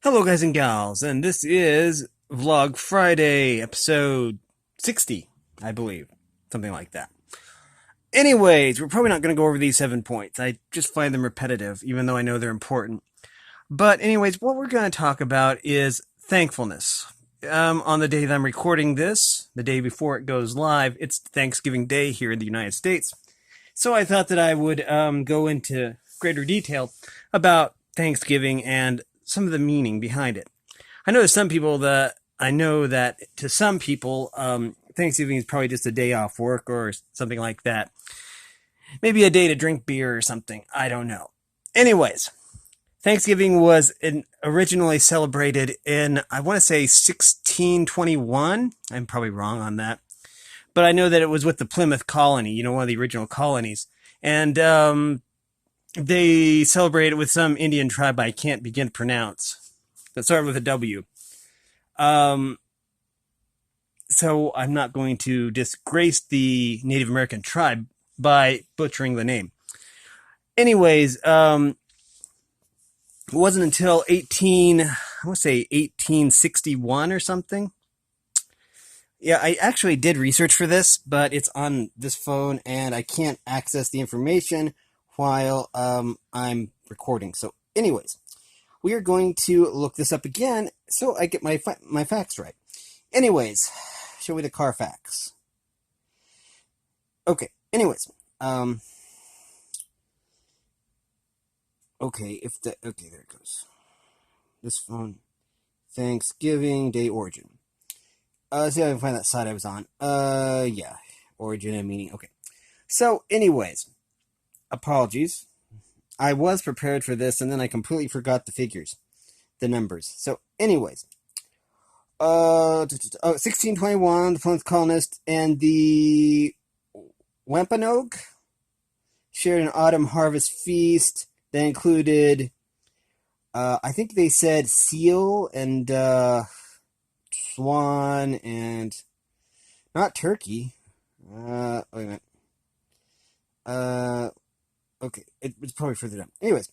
Hello, guys and gals, and this is Vlog Friday, episode 60, I believe. Something like that. Anyways, we're probably not going to go over these 7 points. I just find them repetitive, even though I know they're important. But, anyways, what we're going to talk about is thankfulness. On the day that I'm recording this, the day before it goes live, it's Thanksgiving Day here in the United States. So I thought that I would go into greater detail about Thanksgiving and some of the meaning behind it. I know that to some people, Thanksgiving is probably just a day off work or something like that. Maybe a day to drink beer or something. I don't know. Anyways, Thanksgiving was originally celebrated in, I want to say, 1621. I'm probably wrong on that. But I know that it was with the Plymouth colony, one of the original colonies. And they celebrated with some Indian tribe I can't begin to pronounce that started with a W. So I'm not going to disgrace the Native American tribe by butchering the name. Anyways, it wasn't until 1861 or something. Yeah, I actually did research for this, but it's on this phone and I can't access the information while I'm recording. So anyways, we are going to look this up again so I get my facts right. Anyways, show me the car facts. Okay, anyways, okay, there it goes. This phone, Thanksgiving Day origin. Let's see if I can find that site I was on. Yeah, origin and meaning. Okay, so anyways, apologies. I was prepared for this, and then I completely forgot the figures, the numbers. So, anyways, 1621, the Plymouth colonists and the Wampanoag shared an autumn harvest feast that included, I think they said seal and swan and not turkey. Wait a minute. Okay, it's probably further down. Anyways,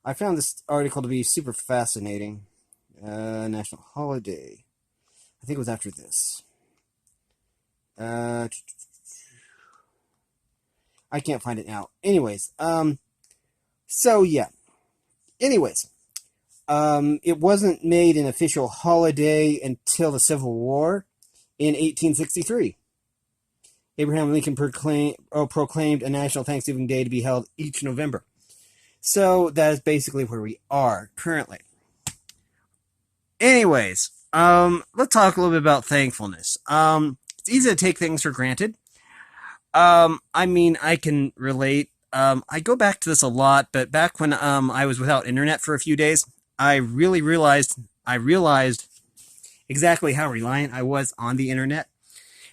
I found this article to be super fascinating. National holiday. I think it was after this. I can't find it now. Anyways, so yeah. Anyways, it wasn't made an official holiday until the Civil War in 1863. Abraham Lincoln proclaimed a national Thanksgiving Day to be held each November. So that is basically where we are currently. Anyways, let's talk a little bit about thankfulness. It's easy to take things for granted. I mean, I can relate. I go back to this a lot, but back when I was without internet for a few days, I really realized exactly how reliant I was on the internet.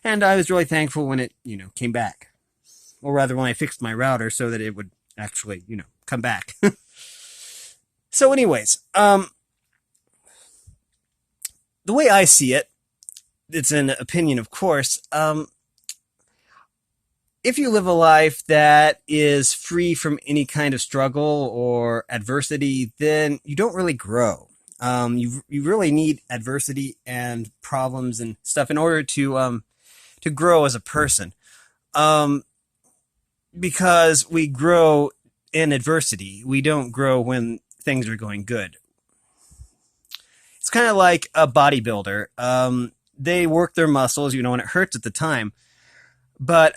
And I was really thankful when it, came back. Or rather, when I fixed my router so that it would actually, come back. So anyways, the way I see it, it's an opinion, of course. If you live a life that is free from any kind of struggle or adversity, then you don't really grow. You really need adversity and problems and stuff in order to grow as a person. Because we grow in adversity. We don't grow when things are going good. It's kind of like a bodybuilder. They work their muscles, and it hurts at the time, but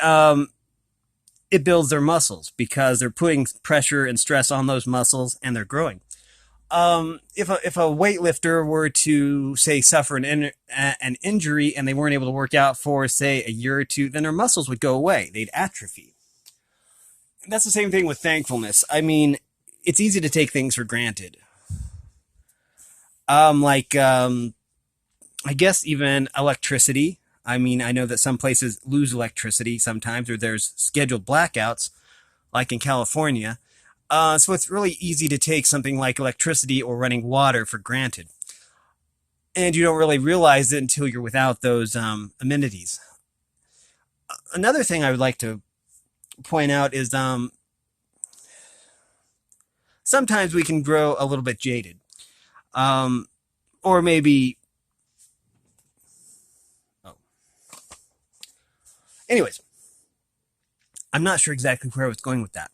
it builds their muscles because they're putting pressure and stress on those muscles and they're growing. If a weightlifter were to say suffer an injury and they weren't able to work out for say a year or two, then their muscles would go away. They'd atrophy. And that's the same thing with thankfulness. I mean, it's easy to take things for granted. I guess even electricity. I mean, I know that some places lose electricity sometimes, or there's scheduled blackouts, like in California. So it's really easy to take something like electricity or running water for granted. And you don't really realize it until you're without those amenities. Another thing I would like to point out is sometimes we can grow a little bit jaded. or maybe, oh, anyways, I'm not sure exactly where I was going with that.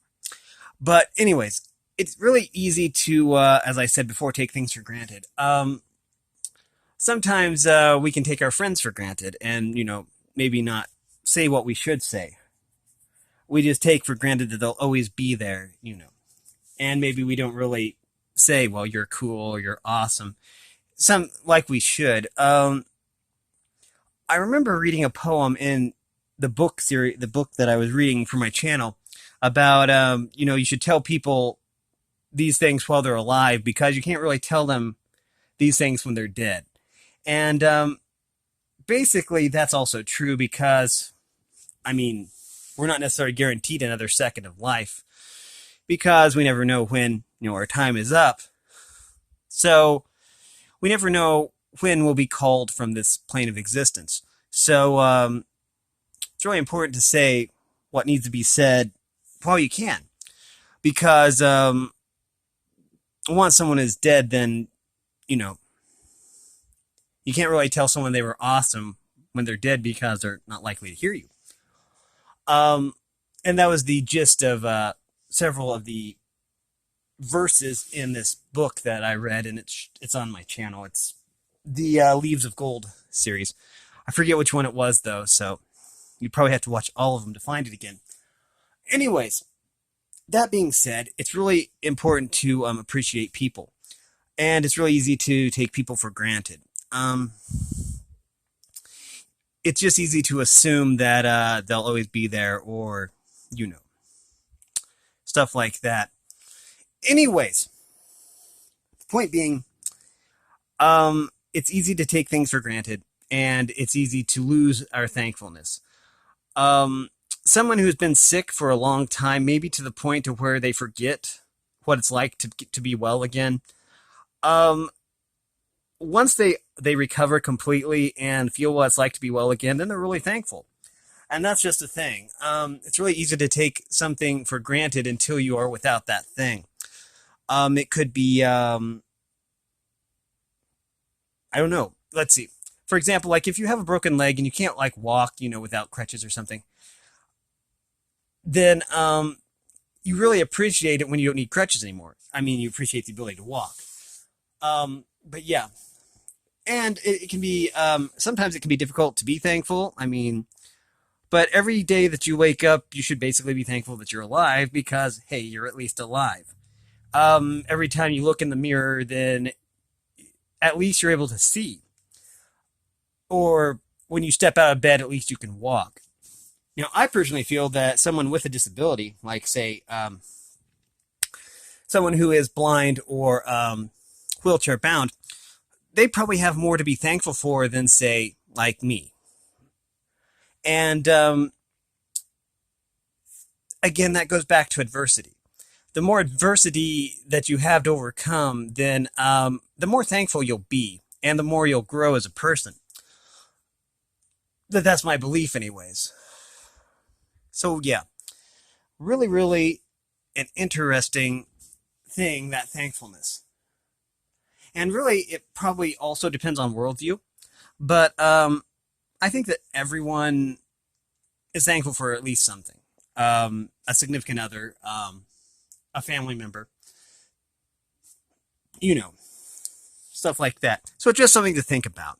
But anyways, it's really easy to, as I said before, take things for granted. Sometimes we can take our friends for granted and, maybe not say what we should say. We just take for granted that they'll always be there. And maybe we don't really say, well, you're cool or you're awesome. Some like we should. I remember reading a poem in the book series, the book that I was reading for my channel about, you should tell people these things while they're alive because you can't really tell them these things when they're dead. And basically, that's also true because, I mean, we're not necessarily guaranteed another second of life because we never know when, our time is up. So we never know when we'll be called from this plane of existence. So it's really important to say what needs to be said while you can. Because once someone is dead, then, you can't really tell someone they were awesome when they're dead because they're not likely to hear you. And that was the gist of several of the verses in this book that I read, and it's on my channel. It's the Leaves of Gold series. I forget which one it was, though, so you'd probably have to watch all of them to find it again. Anyways, that being said, it's really important to appreciate people. And it's really easy to take people for granted. It's just easy to assume that they'll always be there or, stuff like that. Anyways, the point being, it's easy to take things for granted and it's easy to lose our thankfulness. Someone who's been sick for a long time, maybe to the point to where they forget what it's like to be well again. Once they recover completely and feel what it's like to be well again, then they're really thankful. And that's just a thing. It's really easy to take something for granted until you are without that thing. It could be, I don't know. Let's see. For example, like if you have a broken leg and you can't walk, without crutches or something, then you really appreciate it when you don't need crutches anymore. I mean, you appreciate the ability to walk. But yeah. And it can be, sometimes it can be difficult to be thankful. I mean, but every day that you wake up, you should basically be thankful that you're alive because, hey, you're at least alive. Every time you look in the mirror, then at least you're able to see. Or when you step out of bed, at least you can walk. I personally feel that someone with a disability, like say, someone who is blind or wheelchair bound, they probably have more to be thankful for than, say, like me. And again, that goes back to adversity. The more adversity that you have to overcome, then the more thankful you'll be, and the more you'll grow as a person. That's my belief, anyways. So yeah, really, really an interesting thing, that thankfulness. And really, it probably also depends on worldview. But I think that everyone is thankful for at least something. A significant other, a family member, stuff like that. So just something to think about.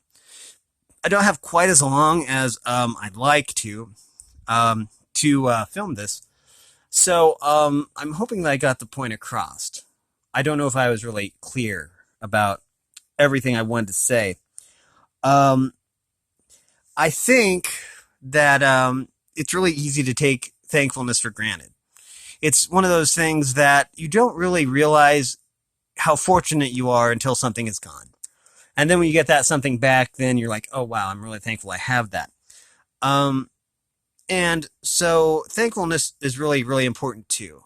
I don't have quite as long as I'd like to film this. So I'm hoping that I got the point across. I don't know if I was really clear about everything I wanted to say. I think that it's really easy to take thankfulness for granted. It's one of those things that you don't really realize how fortunate you are until something is gone. And then when you get that something back, then you're like, oh, wow, I'm really thankful I have that. And so thankfulness is really, really important too.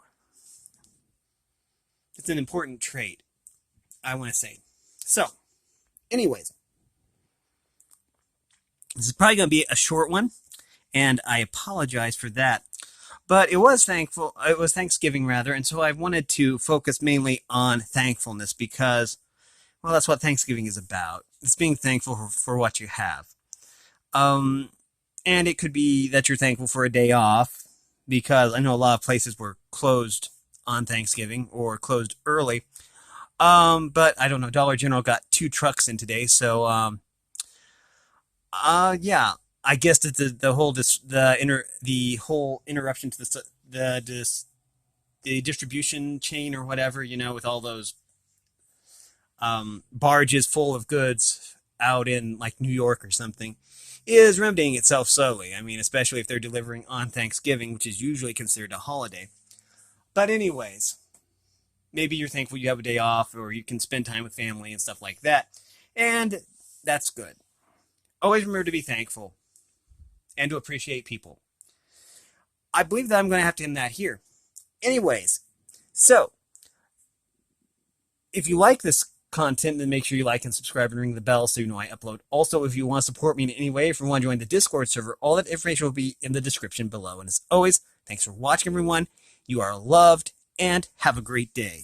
It's an important trait, I want to say. So, anyways, this is probably going to be a short one, and I apologize for that. But it was Thanksgiving rather, and so I wanted to focus mainly on thankfulness because, Well, that's what Thanksgiving is about. It's being thankful for what you have. Um, and it could be that you're thankful for a day off because I know a lot of places were closed on Thanksgiving or closed early. But I don't know. Dollar General got 2 trucks in today, so yeah. I guess that the whole the whole interruption to the distribution chain or whatever, with all those barges full of goods out in like New York or something, is remedying itself slowly. I mean, especially if they're delivering on Thanksgiving, which is usually considered a holiday. But anyways, maybe you're thankful you have a day off or you can spend time with family and stuff like that. And that's good. Always remember to be thankful and to appreciate people. I believe that I'm going to have to end that here. Anyways, so if you like this content, then make sure you like and subscribe and ring the bell so you know I upload. Also, if you want to support me in any way, if you want to join the Discord server, all that information will be in the description below. And as always, thanks for watching, everyone. You are loved, and have a great day.